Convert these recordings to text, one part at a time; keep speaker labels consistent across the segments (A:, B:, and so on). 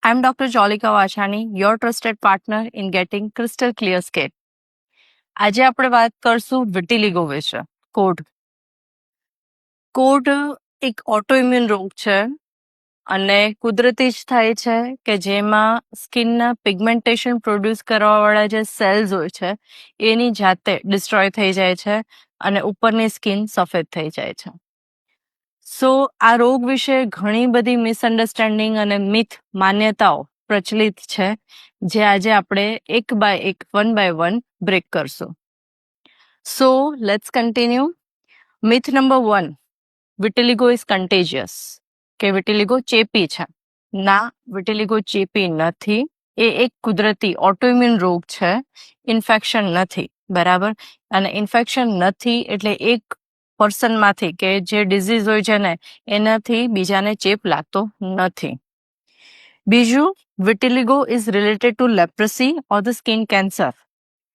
A: I'm Dr. Jolika Vachani, your trusted partner in getting crystal clear skin. આજે આપણે વાત કરશું વિટિલિગો વિશે. કોડ એક ઓટોઇમ્યુન રોગ છે અને કુદરતી જ થાય છે કે જેમાં સ્કિનના પિગમેન્ટેશન પ્રોડ્યુસ કરવાવાળા જે સેલ્સ હોય છે એની જાતે ડિસ્ટ્રોય થઈ જાય છે અને ઉપરની સ્કિન સફેદ થઈ જાય છે. સો આ રોગ વિશે ઘણી બધી મિસઅન્ડરસ્ટેન્ડિંગ અને મિથ માન્યતાઓ પ્રચલિત છે જે આજે આપણે વન બાય વન બ્રેક કરશું. So let's continue. Myth number 1, vitiligo is contagious, કે વિટિલિગો ચેપી છે. ના, વિટિલિગો ચેપી નથી. એ એક કુદરતી ઓટોઇમ્યુન રોગ છે, ઇન્ફેક્શન નથી. બરાબર. અને ઇન્ફેક્શન નથી એટલે એક પર્સનમાંથી કે જે ડિઝીઝ હોય છે ને એનાથી બીજાને ચેપ લાગતો નથી. બીજું, vitiligo is related to leprosy or the skin cancer,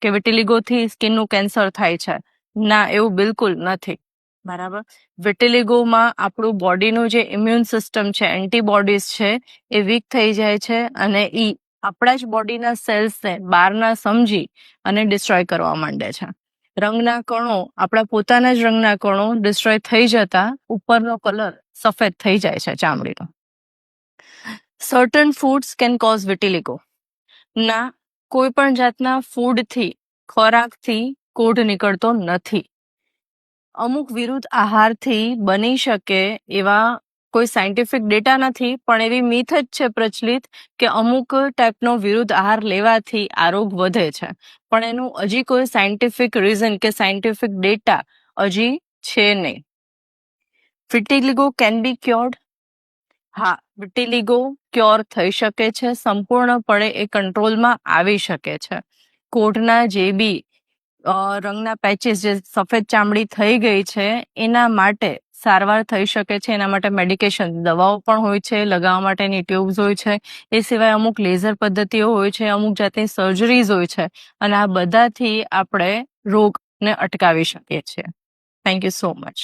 A: કે વિટિલિગોથી સ્કિનનું કેન્સર થાય છે. ના, એવું બિલકુલ નથી. બરાબર. વિટિલિગોમાં આપણું બોડીનું જે ઇમ્યુન સિસ્ટમ છે, એન્ટીબોડીઝ છે, એ વીક થઈ જાય છે અને એ આપણા જ બોડીના સેલ્સને બહારના સમજી અને ડિસ્ટ્રોય કરવા માંડે છે. રંગના કણો, આપણા પોતાના જ રંગના કણો ડિસ્ટ્રોય થઈ જતા ઉપરનો કલર સફેદ થઈ જાય છે ચામડીનો. Certain foods can cause vitiligo. ના, કોઈ પણ જાતના ફૂડથી, ખોરાકથી કોઢ નીકળતો નથી. અમુક વિરુદ્ધ આહારથી બની શકે એવા કોઈ સાયન્ટિફિક ડેટા નથી, પણ એવી મિથ જ છે પ્રચલિત કે અમુક ટાઈપનો વિરુદ્ધ આહાર લેવાથી આ રોગ વધે છે. પણ એનું હજી કોઈ સાયન્ટિફિક રીઝન કે સાયન્ટિફિક ડેટા હજી છે નહીં. વિટિલિગો કેન બી ક્યોર્ડ. હા, વિટિલિગો ક્યોર થઈ શકે છે, સંપૂર્ણપણે એ કંટ્રોલમાં આવી શકે છે. કોઢના જે બી રંગના પેચીસ, જે સફેદ ચામડી થઈ ગઈ છે, એના માટે સારવાર થઈ શકે છે. એના માટે મેડિકેશન, દવાઓ પણ હોય છે, લગાવવા માટેની ટ્યુબ્સ હોય છે. એ સિવાય અમુક લેઝર પદ્ધતિઓ હોય છે, અમુક જાતની સર્જરીઝ હોય છે, અને આ બધાથી આપણે રોગને અટકાવી શકીએ છીએ. Thank you so much.